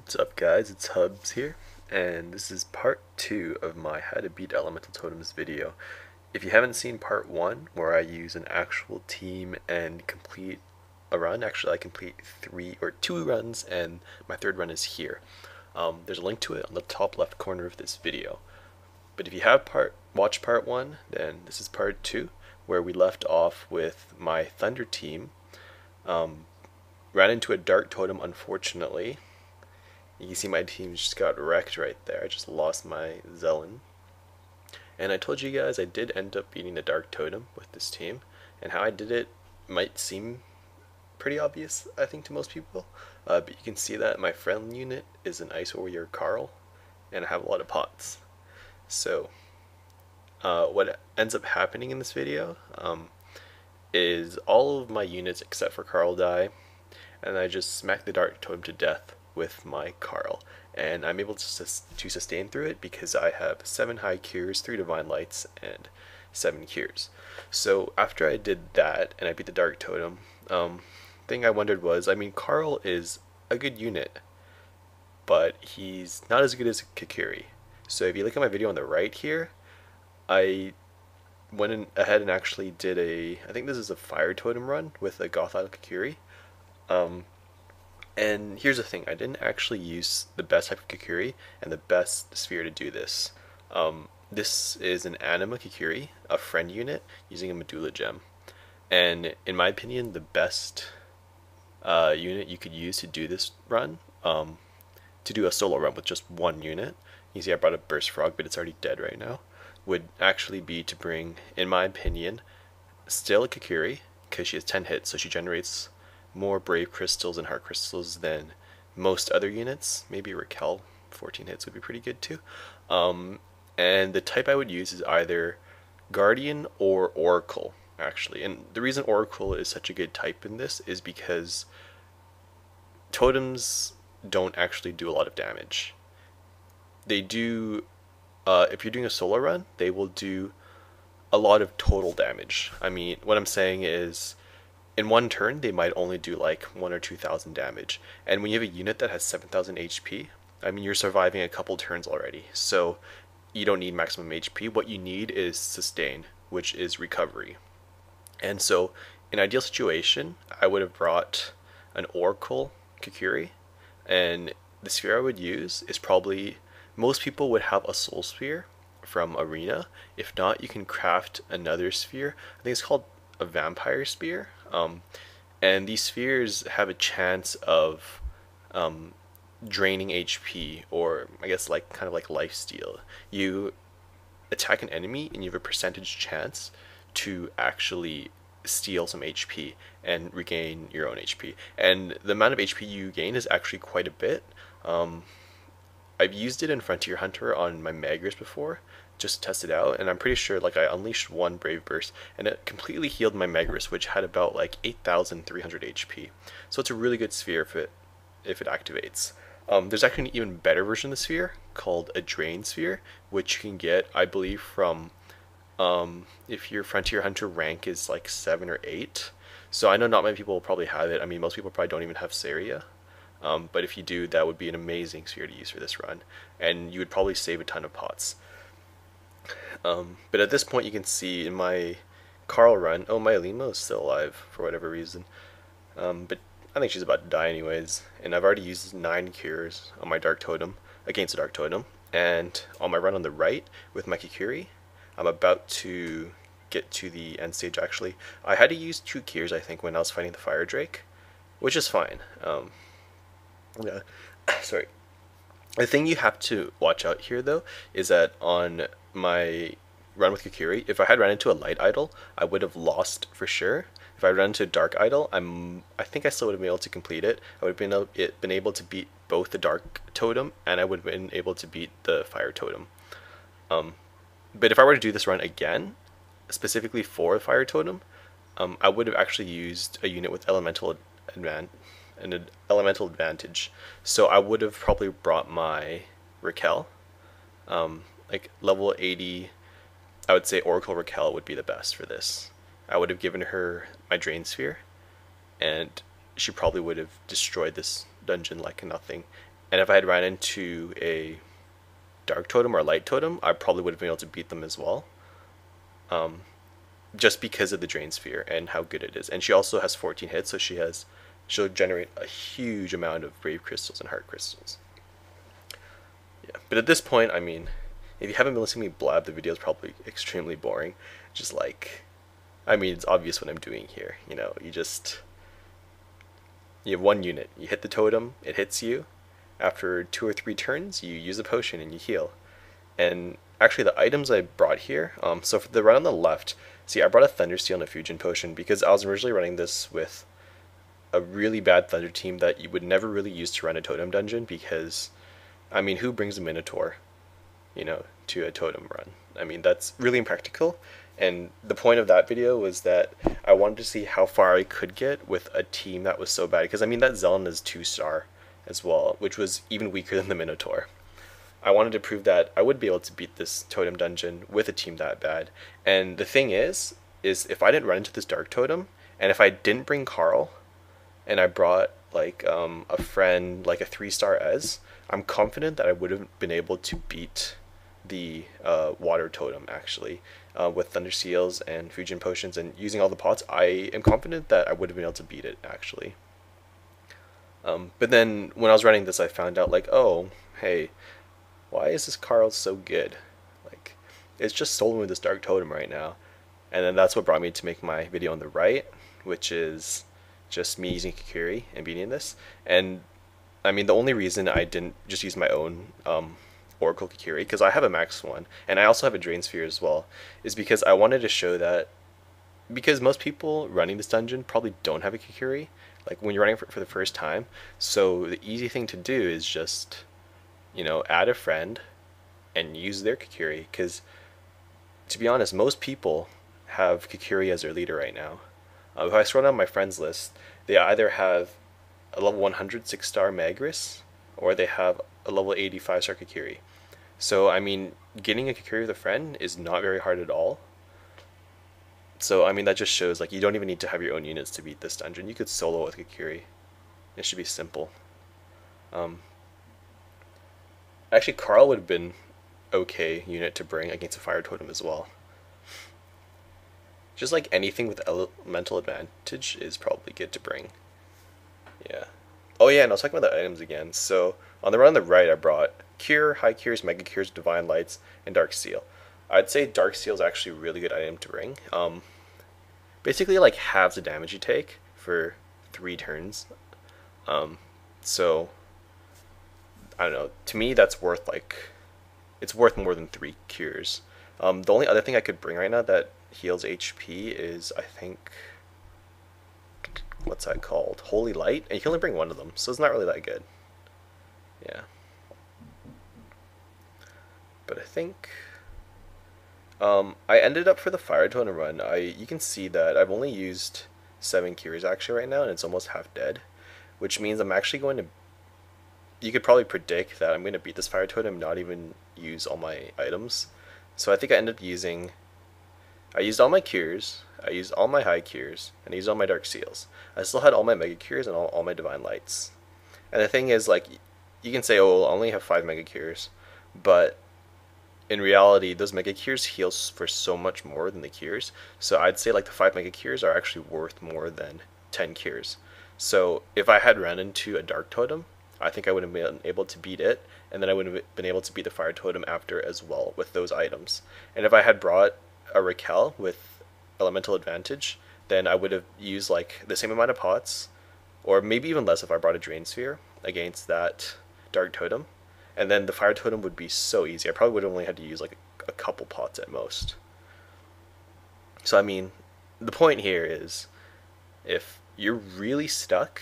What's up guys, it's Hubs here, and this is part 2 of my How to Beat Elemental Totems video. If you haven't seen part 1, where I use an actual team and complete a run, actually I complete 2 runs, and my third run is here. There's a link to it on the top left corner of this video. But if you have watched part 1, then this is part 2, where we left off with my Thunder team. Ran into a Dark Totem, unfortunately. You can see my team just got wrecked right there. I just lost my Zelen. And I told you guys I did end up beating the Dark Totem with this team. And how I did it might seem pretty obvious, I think, to most people. But you can see that my friend unit is an Ice Warrior Carl. And I have a lot of pots. So, what ends up happening in this video is all of my units except for Carl die. And I just smack the Dark Totem to death with my Carl, and I'm able to sustain through it because I have 7 high cures, 3 divine lights, and 7 cures. So after I did that and I beat the Dark Totem, thing I wondered was, I mean, Carl is a good unit, but he's not as good as Kikuri. So if you look at my video on the right here, I went ahead and actually did I think this is a Fire Totem run with a Goth Idol Kikuri. And here's the thing, I didn't actually use the best type of Kikuri and the best sphere to do this. This is an Anima Kikuri, a friend unit, using a Medulla gem. And in my opinion, the best unit you could use to do this run, to do a solo run with just one unit, you see I brought a Burst Frog, but it's already dead right now, would actually be to bring, in my opinion, still a Kikuri, because she has 10 hits, so she generates more Brave Crystals and Heart Crystals than most other units. Maybe Raquel, 14 hits would be pretty good too. And the type I would use is either Guardian or Oracle, actually. And the reason Oracle is such a good type in this is because Totems don't actually do a lot of damage. They do, if you're doing a solo run, they will do a lot of total damage. I mean, what I'm saying is, in one turn, they might only do like 1,000 or 2,000 damage. And when you have a unit that has 7,000 HP, I mean, you're surviving a couple turns already. So you don't need maximum HP. What you need is sustain, which is recovery. And so, in an ideal situation, I would have brought an Oracle Kikuri. And the sphere I would use is probably, most people would have a Soul Sphere from Arena. If not, you can craft another sphere. I think it's called a Vampire Spear. And these spheres have a chance of draining HP, or I guess like kind of like lifesteal. You attack an enemy and you have a percentage chance to actually steal some HP and regain your own HP. And the amount of HP you gain is actually quite a bit. I've used it in Frontier Hunter on my Magris before, just to test it out, and I'm pretty sure like I unleashed one Brave Burst and it completely healed my Magris, which had about like 8,300 HP. So it's a really good sphere if it activates. There's actually an even better version of the sphere called a Drain Sphere, which you can get, I believe, from if your Frontier Hunter rank is like 7 or 8. So I know not many people will probably have it. I mean, most people probably don't even have Saria. But if you do, that would be an amazing sphere to use for this run, and you would probably save a ton of pots. But at this point you can see in my Carl run, oh, my Lima is still alive for whatever reason. But I think she's about to die anyways, and I've already used 9 cures on my Dark Totem, against the Dark Totem, and on my run on the right with my Kikuri, I'm about to get to the end stage actually. I had to use 2 cures I think when I was fighting the Fire Drake, which is fine. Yeah, sorry. The thing you have to watch out here though is that on my run with Kikuri, if I had run into a Light Idol, I would have lost for sure. If I ran into a Dark Idol, I think I still would have been able to complete it. I would have been able to beat both the Dark Totem, and I would have been able to beat the Fire Totem. But if I were to do this run again, specifically for the Fire Totem, I would have actually used a unit with elemental advantage. So I would have probably brought my Raquel, like level 80. I would say Oracle Raquel would be the best for this. I would have given her my Drain Sphere, and she probably would have destroyed this dungeon like nothing. And if I had ran into a dark totem or a light totem, I probably would have been able to beat them as well. Just because of the drain sphere and how good it is. And she also has 14 hits, so she'll generate a huge amount of brave crystals and heart crystals. Yeah, but at this point, I mean, if you haven't been listening to me blab, the video is probably extremely boring. Just like, I mean, it's obvious what I'm doing here. You know, you have one unit. You hit the totem, it hits you. After 2 or 3 turns, you use a potion and you heal. And actually, the items I brought here, so for the run on the left, see, I brought a Thunder Steel and a Fusion Potion because I was originally running this with a really bad Thunder team that you would never really use to run a Totem dungeon because, I mean, who brings a Minotaur, you know, to a Totem run? I mean, that's really impractical. And the point of that video was that I wanted to see how far I could get with a team that was so bad. Because, I mean, that Zelen is 2-star as well, which was even weaker than the Minotaur. I wanted to prove that I would be able to beat this Totem dungeon with a team that bad. And the thing is if I didn't run into this Dark Totem, and if I didn't bring Carl, and I brought like a friend, like a 3-star Ez, I'm confident that I would have been able to beat the Water Totem, actually. With Thunder Seals and Fusion Potions and using all the pots, I am confident that I would have been able to beat it, actually. But then when I was running this, I found out, like, oh, hey, why is this Carl so good? Like, it's just soloing with this Dark Totem right now. And then that's what brought me to make my video on the right, which is just me using Kikiri and beating this. And, I mean, the only reason I didn't just use my own Oracle Kikiri, because I have a max one, and I also have a Drain Sphere as well, is because I wanted to show that, because most people running this dungeon probably don't have a Kikiri, like when you're running for the first time, so the easy thing to do is just, you know, add a friend and use their Kikiri, because to be honest, most people have Kikiri as their leader right now. If I scroll down my friends list, they either have a level 100 6-star Magris, or they have a level 85 star Kikiri. So, I mean, getting a Kikiri with a friend is not very hard at all. So, I mean, that just shows, like, you don't even need to have your own units to beat this dungeon. You could solo with Kikiri. It should be simple. Actually, Carl would have been okay unit to bring against a Fire Totem as well. Just like anything with elemental advantage is probably good to bring. Yeah. Oh yeah, and I was talking about the items again. So on the run on the right, I brought Cure, High Cures, Mega Cures, Divine Lights, and Dark Seal. I'd say Dark Seal is actually a really good item to bring. Basically, like halves the damage you take for 3 turns. So I don't know. To me, that's worth it's worth more than 3 cures. The only other thing I could bring right now that heals HP is, I think, what's that called? Holy Light, and you can only bring one of them, so it's not really that good. Yeah. But I think I ended up for the Fire Totem run. You can see that I've only used 7 cures actually right now, and it's almost half dead, which means I'm actually going to. You could probably predict that I'm going to beat this Fire Totem, not even use all my items. So I think I ended up using. I used all my cures, I used all my high cures, and I used all my dark seals. I still had all my mega cures and all my divine lights. And the thing is, like, you can say, oh, well, I only have 5 mega cures, but in reality, those mega cures heal for so much more than the cures. So I'd say, like, the 5 mega cures are actually worth more than 10 cures. So if I had ran into a dark totem, I think I would have been able to beat it, and then I would have been able to beat the fire totem after as well with those items. And if I had brought a Raquel with elemental advantage, then I would have used like the same amount of pots, or maybe even less if I brought a drain sphere against that dark totem, and then the fire totem would be so easy. I probably would have only had to use like a couple pots at most. So I mean, the point here is, if you're really stuck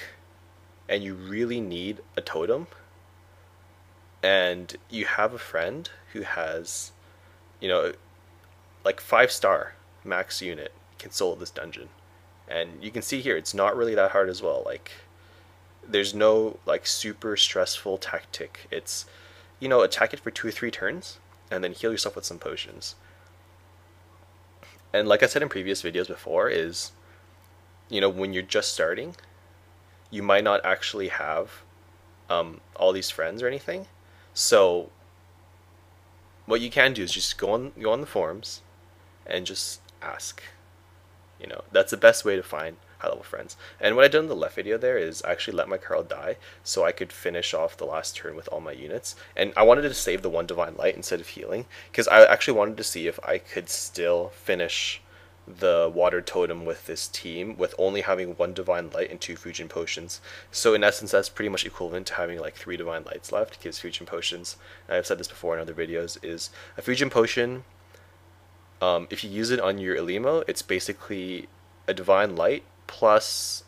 and you really need a totem, and you have a friend who has, you know, like 5-star max unit, can solo this dungeon. And you can see here, it's not really that hard as well. Like, there's no like super stressful tactic. It's, you know, attack it for 2 or 3 turns, and then heal yourself with some potions. And like I said in previous videos before, is, you know, when you're just starting, you might not actually have all these friends or anything. So what you can do is just go on the forums and just ask. You know, that's the best way to find high level friends. And what I did in the left video there is I actually let my Carl die so I could finish off the last turn with all my units. And I wanted to save the one Divine Light instead of healing, because I actually wanted to see if I could still finish the water totem with this team with only having one Divine Light and 2 Fusion Potions. So in essence, that's pretty much equivalent to having like 3 Divine Lights left, because Fusion Potions, and I've said this before in other videos, is a Fusion Potion. If you use it on your Elimo, it's basically a Divine Light plus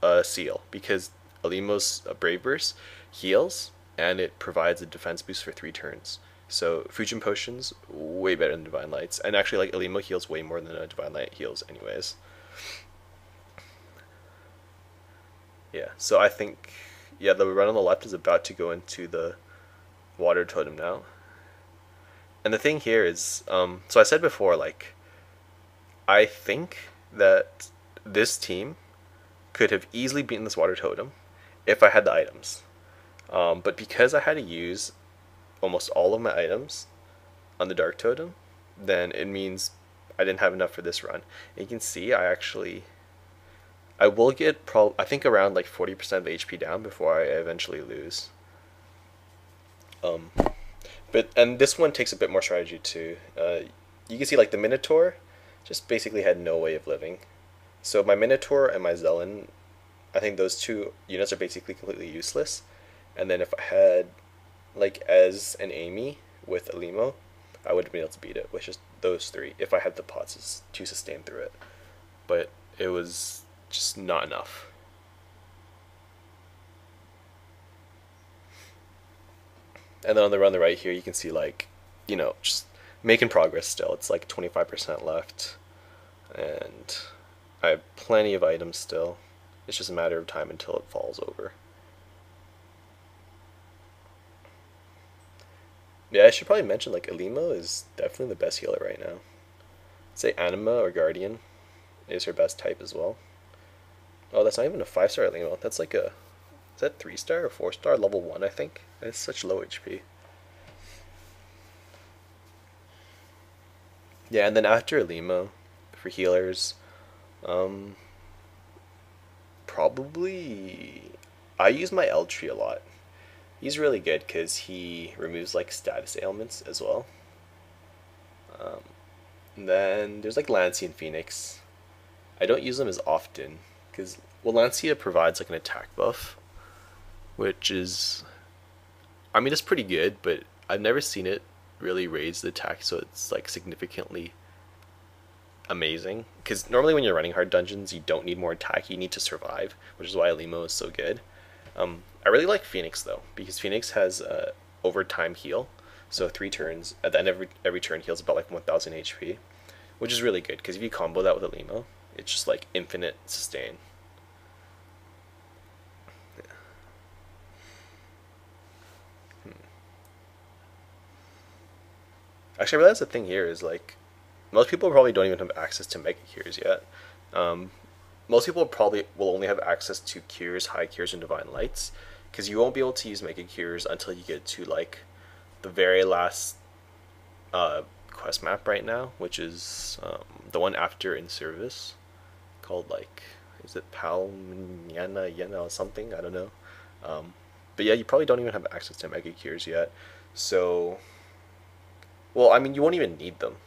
a seal, because Elimo's Brave Burst heals and it provides a defense boost for 3 turns. So Fusion Potions, way better than Divine Lights. And actually, like, Elimo heals way more than a Divine Light heals anyways. Yeah, so I think, yeah, the run on the left is about to go into the water totem now. And the thing here is, so I said before, like, I think that this team could have easily beaten this water totem if I had the items. But because I had to use almost all of my items on the dark totem, then it means I didn't have enough for this run. And you can see I will get I think around like 40% of HP down before I eventually lose. And this one takes a bit more strategy too. You can see like the Minotaur just basically had no way of living. So my Minotaur and my Zelen, I think those 2 units are basically completely useless. And then if I had like Ez and Amy with Elimo, I would have been able to beat it with just those 3 if I had the pots to sustain through it. But it was just not enough. And then on the run the right here, you can see, like, you know, just making progress still. It's like 25% left. And I have plenty of items still. It's just a matter of time until it falls over. Yeah, I should probably mention, like, Elimo is definitely the best healer right now. I'd say Anima or Guardian is her best type as well. Oh, that's not even a 5-star Elimo. That's like a... Is that 3-star or 4-star? Level 1, I think. It's such low HP. Yeah, and then after Elimo, for healers, probably... I use my Eldtree a lot. He's really good because he removes like status ailments as well. And then there's like Lancea and Phoenix. I don't use them as often because, well, Lancea provides like an attack buff, which is, I mean, it's pretty good, but I've never seen it really raise the attack so it's like significantly amazing. Because normally when you're running hard dungeons, you don't need more attack, you need to survive, which is why Elimo is so good. I really like Phoenix though, because Phoenix has overtime heal, so 3 turns, at the end of every turn heals about like 1000 HP, which is really good, because if you combo that with Elimo, it's just like infinite sustain. Actually, I realize the thing here is, like, most people probably don't even have access to Mega Cures yet. Most people probably will only have access to Cures, High Cures, and Divine Lights, because you won't be able to use Mega Cures until you get to, like, the very last quest map right now, which is the one after In Service, called, like, is it Palmyana Yena or something? I don't know. But yeah, you probably don't even have access to Mega Cures yet, so... Well, I mean, you won't even need them.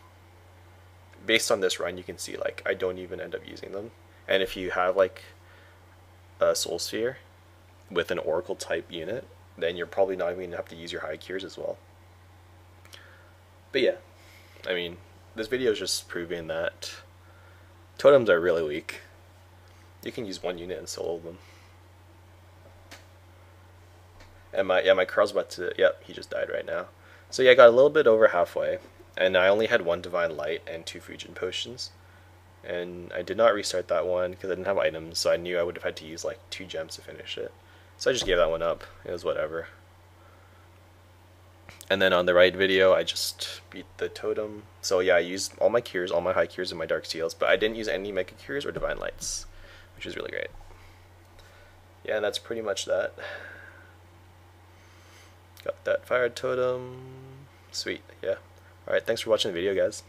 Based on this run, you can see, like, I don't even end up using them. And if you have, like, a Soul Sphere with an Oracle type unit, then you're probably not even going to have to use your High Cures as well. But yeah, I mean, this video is just proving that Totems are really weak. You can use 1 unit and solo them. And my Carl's about to, yep, he just died right now. So yeah, I got a little bit over halfway, and I only had 1 Divine Light and 2 Fusion Potions. And I did not restart that one because I didn't have items, so I knew I would have had to use like 2 gems to finish it. So I just gave that one up. It was whatever. And then on the right video, I just beat the Totem. So yeah, I used all my Cures, all my High Cures, and my Dark Seals, but I didn't use any Mega Cures or Divine Lights, which is really great. Yeah, and that's pretty much that. Got that fire totem. Sweet, yeah. Alright, thanks for watching the video, guys.